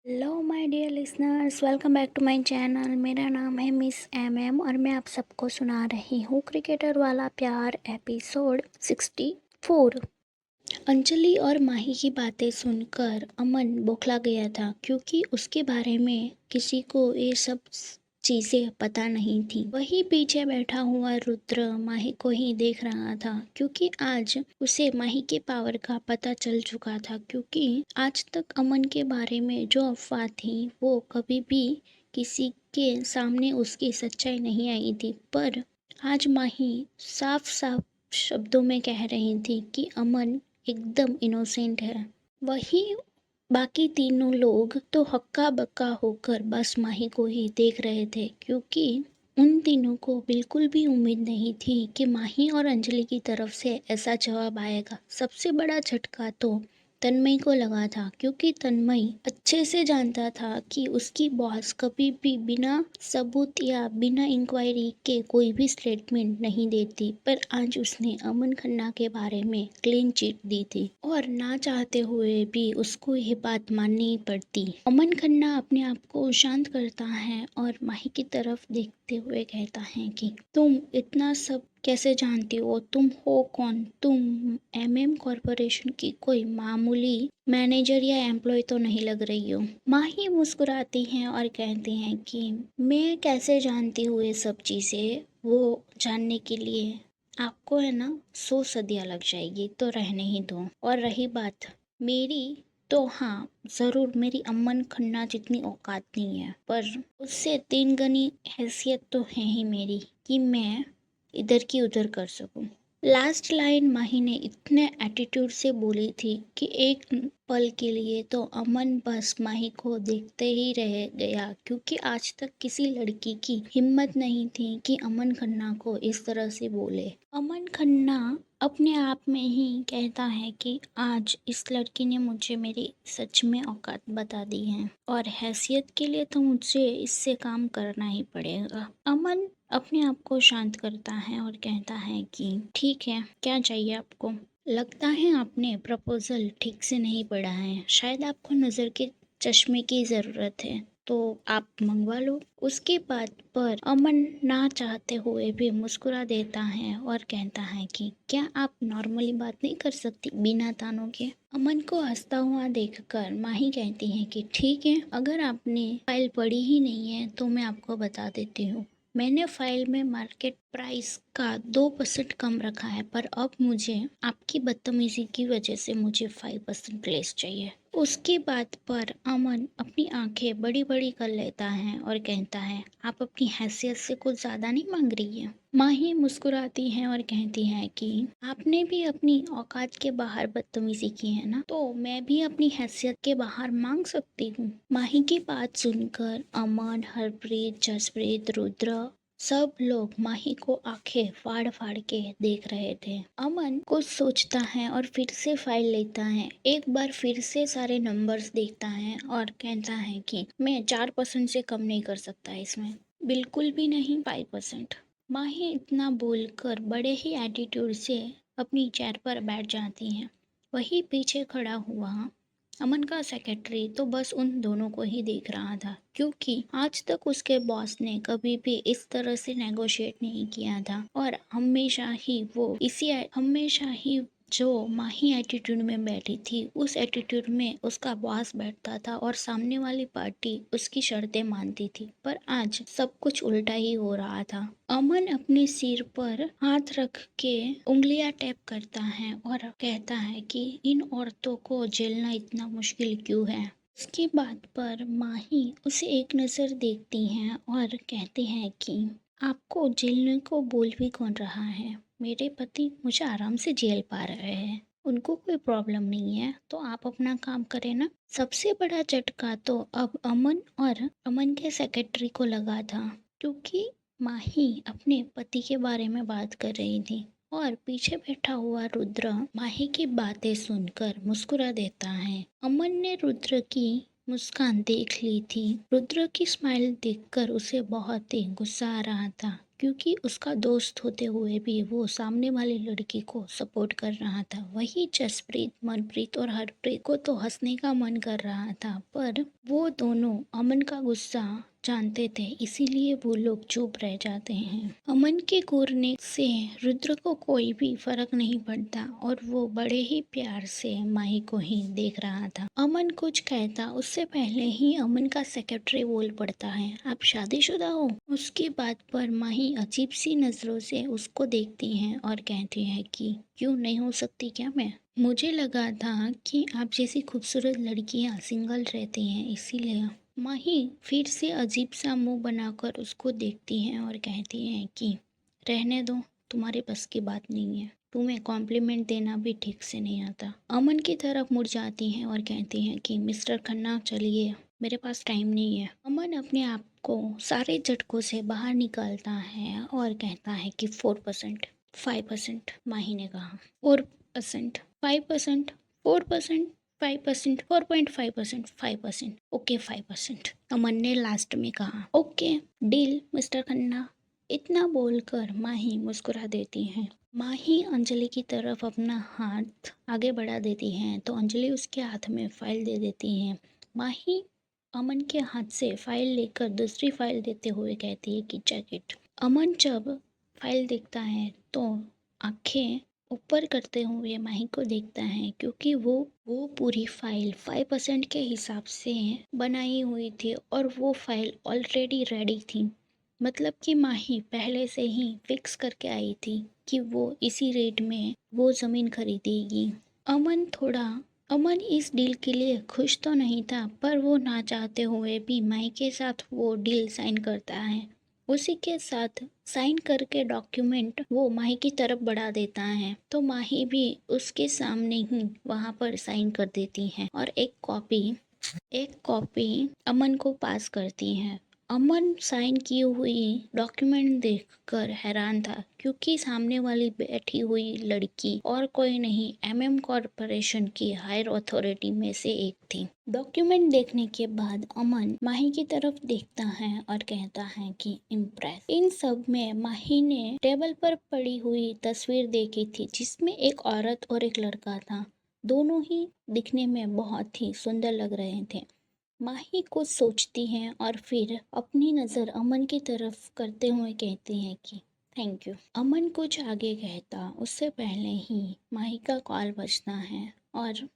Hello my dear listeners, welcome back to my channel. मेरा नाम है मिस एम और मैं आप सबको सुना रही हूँ क्रिकेटर वाला प्यार एपिसोड 64। अंजलि और माही की बातें सुनकर अमन बौखला गया था क्योंकि उसके बारे में किसी को ये सब चीजें पता नहीं थी। वही पीछे बैठा हुआ रुद्र माही को ही देख रहा था क्योंकि आज उसे माही के पावर का पता चल चुका था। क्योंकि आज तक अमन के बारे में जो अफवाह थी वो कभी भी किसी के सामने उसकी सच्चाई नहीं आई थी, पर आज माही साफ साफ शब्दों में कह रही थी कि अमन एकदम इनोसेंट है। वही बाकी तीनों लोग तो हक्का बक्का होकर बस माही को ही देख रहे थे क्योंकि उन तीनों को बिल्कुल भी उम्मीद नहीं थी कि माही और अंजलि की तरफ से ऐसा जवाब आएगा। सबसे बड़ा झटका तो तन्मय को लगा था क्योंकि तन्मय अच्छे से जानता था कि उसकी बॉस कभी भी बिना सबूत या बिना इंक्वायरी के कोई भी स्टेटमेंट नहीं देती, पर आज उसने अमन खन्ना के बारे में क्लीन चिट दी थी और ना चाहते हुए भी उसको ये बात माननी पड़ती। अमन खन्ना अपने आप को शांत करता है और माही की तरफ देखते हुए कहता है कि तुम इतना सब कैसे जानती हो? तुम हो कौन? तुम कॉरपोरेशन की कोई मामूली मैनेजर या एम्प्लॉय तो नहीं लग रही हो। माही मुस्कुराती हैं और कहती हैं कि मैं कैसे जानती हूँ ये सब चीज़ें, वो जानने के लिए आपको है ना 100 सदियाँ लग जाएगी, तो रहने ही दो। और रही बात मेरी, तो हाँ ज़रूर मेरी अमन खन्ना जितनी औकात नहीं है, पर उससे 3 गुनी हैसियत तो है ही मेरी कि मैं इधर की उधर कर सकूं। लास्ट लाइन माही ने इतने एटीट्यूड से बोली थी कि एक पल के लिए तो अमन बस माही को देखते ही रह गया क्योंकि आज तक किसी लड़की की हिम्मत नहीं थी कि अमन खन्ना को इस तरह से बोले। अमन खन्ना अपने आप में ही कहता है कि आज इस लड़की ने मुझे मेरी सच में औकात बता दी है और हैसियत के लिए तो मुझे इससे काम करना ही पड़ेगा। अमन अपने आप को शांत करता है और कहता है कि ठीक है, क्या चाहिए आपको? लगता है आपने प्रपोजल ठीक से नहीं पढ़ा है, शायद आपको नज़र के चश्मे की ज़रूरत है, तो आप मंगवा लो। उसकी बात पर अमन ना चाहते हुए भी मुस्कुरा देता है और कहता है कि क्या आप नॉर्मली बात नहीं कर सकती बिना तानों के? अमन को हंसता हुआ देखकर माही कहती है कि ठीक है, अगर आपने फाइल पढ़ी ही नहीं है तो मैं आपको बता देती हूँ। मैंने फाइल में मार्केट प्राइस का 2% कम रखा है, पर अब मुझे आपकी बदतमीजी की वजह से मुझे 5% लेस चाहिए। उसकी बात पर अमन अपनी आंखें बड़ी बड़ी कर लेता है और कहता है आप अपनी हैसियत से कुछ ज्यादा नहीं मांग रही है? माही मुस्कुराती है और कहती है कि आपने भी अपनी औकात के बाहर बदतमीजी की है ना, तो मैं भी अपनी हैसियत के बाहर मांग सकती हूँ। माही की बात सुनकर अमन, हरप्रीत, जसप्रीत, रुद्र सब लोग माही को आंखें फाड़ फाड़ के देख रहे थे। अमन कुछ सोचता है और फिर से फाइल लेता है, एक बार फिर से सारे नंबर्स देखता है और कहता है कि मैं 4% से कम नहीं कर सकता इसमें, बिल्कुल भी नहीं 5%। माही इतना बोलकर बड़े ही एटीट्यूड से अपनी चेयर पर बैठ जाती हैं। वही पीछे खड़ा हुआ अमन का सेक्रेटरी तो बस उन दोनों को ही देख रहा था क्योंकि आज तक उसके बॉस ने कभी भी इस तरह से नेगोशिएट नहीं किया था और हमेशा ही जो माही एटीट्यूड में बैठी थी उस एटीट्यूड में उसका बॉस बैठता था और सामने वाली पार्टी उसकी शर्तें मानती थी, पर आज सब कुछ उल्टा ही हो रहा था। अमन अपने सिर पर हाथ रख के उंगलियां टैप करता है और कहता है कि इन औरतों को झेलना इतना मुश्किल क्यों है। उसकी बात पर माही उसे एक नजर देखती हैं और कहती हैं कि आपको झेलने को बोल भी कौन रहा है? मेरे पति मुझे आराम से झेल पा रहे हैं, उनको कोई प्रॉब्लम नहीं है, तो आप अपना काम करें ना। सबसे बड़ा झटका तो अब अमन और अमन के सेक्रेटरी को लगा था क्योंकि माही अपने पति के बारे में बात कर रही थी और पीछे बैठा हुआ रुद्र माही की बातें सुनकर मुस्कुरा देता है। अमन ने रुद्र की मुस्कान देख ली थी। रुद्र की स्माइल देखकर उसे बहुत ही गुस्सा आ रहा था, क्योंकि उसका दोस्त होते हुए भी वो सामने वाली लड़की को सपोर्ट कर रहा था। वही जसप्रीत, मनप्रीत और हरप्रीत को तो हंसने का मन कर रहा था, पर वो दोनों अमन का गुस्सा जानते थे, इसीलिए वो लोग चुप रह जाते हैं। अमन के घूरने से रुद्र को कोई भी फर्क नहीं पड़ता और वो बड़े ही प्यार से माही को ही देख रहा था। अमन कुछ कहता उससे पहले ही अमन का सेक्रेटरी बोल पड़ता है, आप शादीशुदा हो? उसकी बात पर माही अजीब सी नजरों से उसको देखती है और कहती है कि क्यों नहीं हो सकती क्या मैं? मुझे लगा था कि आप जैसी खूबसूरत लड़कियां सिंगल रहती हैं, इसीलिए। माही फिर से अजीब सा मुंह बनाकर उसको देखती है और कहती है कि रहने दो, तुम्हारे बस की बात नहीं है। तुम्हें कॉम्प्लीमेंट देना भी ठीक से नहीं आता। अमन की तरफ मुड़ जाती हैं और कहती हैं कि मिस्टर खन्ना चलिए, मेरे पास टाइम नहीं है। अमन अपने आप को सारे झटकों से बाहर निकालता है और कहता है कि 4%, 5%। माही ने कहा 4%, 5%, 4%, 5%, 4.5%, 5%, ओके 5%। अमन ने लास्ट में कहा ओके डील मिस्टर खन्ना। इतना बोलकर माही मुस्कुरा देती है। माही अंजलि की तरफ अपना हाथ आगे बढ़ा देती है तो अंजलि उसके हाथ में फाइल दे देती है। माही अमन के हाथ से फाइल लेकर दूसरी फाइल देते हुए कहती है कि चेक इट। अमन जब फाइल देखता है तो आंखें ऊपर करते हुए माही को देखता है, क्योंकि वो पूरी फाइल 5% के हिसाब से बनाई हुई थी और वो फाइल ऑलरेडी रेडी थी। मतलब कि माही पहले से ही फिक्स करके आई थी कि वो इसी रेट में वो ज़मीन खरीदेगी। अमन थोड़ा अमन इस डील के लिए खुश तो नहीं था, पर वो ना चाहते हुए भी माही के साथ वो डील साइन करता है। उसी के साथ साइन करके डॉक्यूमेंट वो माही की तरफ बढ़ा देता है, तो माही भी उसके सामने ही वहाँ पर साइन कर देती है और एक कॉपी अमन को पास करती हैं। अमन साइन की हुई डॉक्यूमेंट देखकर हैरान था, क्योंकि सामने वाली बैठी हुई लड़की और कोई नहीं, एमएम कॉरपोरेशन की हायर अथॉरिटी में से एक थी। डॉक्यूमेंट देखने के बाद अमन माही की तरफ देखता है और कहता है कि इम्प्रेस। इन सब में माही ने टेबल पर पड़ी हुई तस्वीर देखी थी, जिसमें एक औरत और एक लड़का था। दोनों ही दिखने में बहुत ही सुंदर लग रहे थे। माही कुछ सोचती हैं और फिर अपनी नज़र अमन की तरफ करते हुए कहती हैं कि थैंक यू। अमन कुछ आगे कहता उससे पहले ही माही का कॉल बजता है और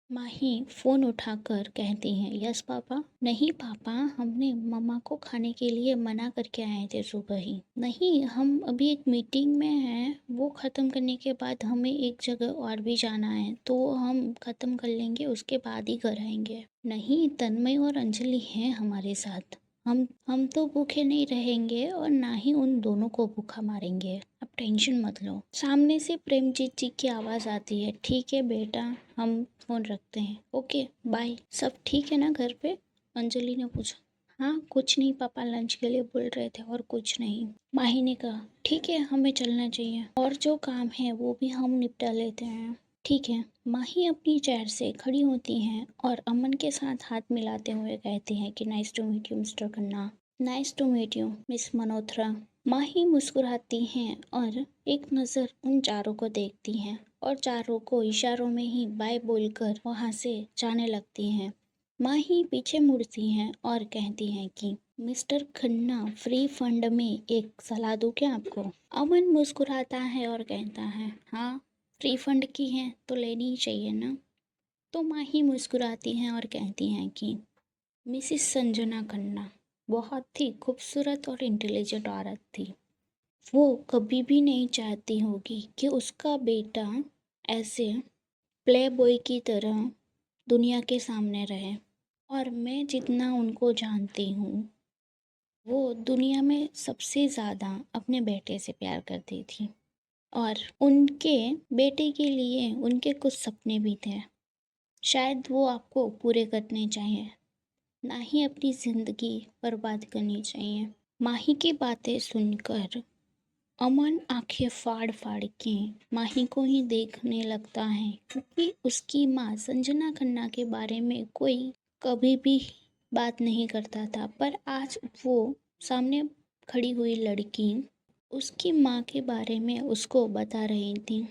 माही फोन उठाकर कहती है यस पापा। नहीं पापा, हमने मम्मा को खाने के लिए मना करके आए थे सुबह ही। नहीं, हम अभी एक मीटिंग में हैं, वो ख़त्म करने के बाद हमें एक जगह और भी जाना है, तो हम ख़त्म कर लेंगे, उसके बाद ही घर आएंगे। नहीं, तन्मय और अंजलि हैं हमारे साथ। हम तो भूखे नहीं रहेंगे और ना ही उन दोनों को भूखा मारेंगे। अब टेंशन मत लो। सामने से प्रेमजीत जी की आवाज़ आती है, ठीक है बेटा, हम फ़ोन रखते हैं, ओके बाय। सब ठीक है ना घर पे? अंजलि ने पूछा। हाँ कुछ नहीं पापा, लंच के लिए बोल रहे थे और कुछ नहीं। माही ने कहा ठीक है, हमें चलना चाहिए और जो काम है वो भी हम निपटा लेते हैं। ठीक है। माही अपनी चेयर से खड़ी होती हैं और अमन के साथ हाथ मिलाते हुए कहती हैं कि nice to meet you mister Khanna. Nice to meet you miss Malhotra. Mahi मुस्कुराती हैं और एक नज़र उन चारों को देखती हैं और चारों को इशारों में ही बाय बोलकर वहाँ से जाने लगती हैं। माही पीछे मुड़ती हैं और कहती हैं कि मिस्टर खन्ना, फ्री फंड में एक सलाह दूं क्या आपको? अमन मुस्कुराता है और कहता है हाँ, फ्री फंड की है तो लेनी ही चाहिए ना। तो माही मुस्कुराती हैं और कहती हैं कि मिसिस संजना खन्ना बहुत ही खूबसूरत और इंटेलिजेंट औरत थी। वो कभी भी नहीं चाहती होगी कि उसका बेटा ऐसे प्ले बॉय की तरह दुनिया के सामने रहे। और मैं जितना उनको जानती हूँ, वो दुनिया में सबसे ज़्यादा अपने बेटे से प्यार करती थी और उनके बेटे के लिए उनके कुछ सपने भी थे। शायद वो आपको पूरे करने चाहिए, ना ही अपनी ज़िंदगी बर्बाद करनी चाहिए। माही की बातें सुनकर अमन आंखें फाड़ फाड़ के माही को ही देखने लगता है, क्योंकि उसकी माँ संजना खन्ना के बारे में कोई कभी भी बात नहीं करता था, पर आज वो सामने खड़ी हुई लड़की उसकी माँ के बारे में उसको बता रही थी।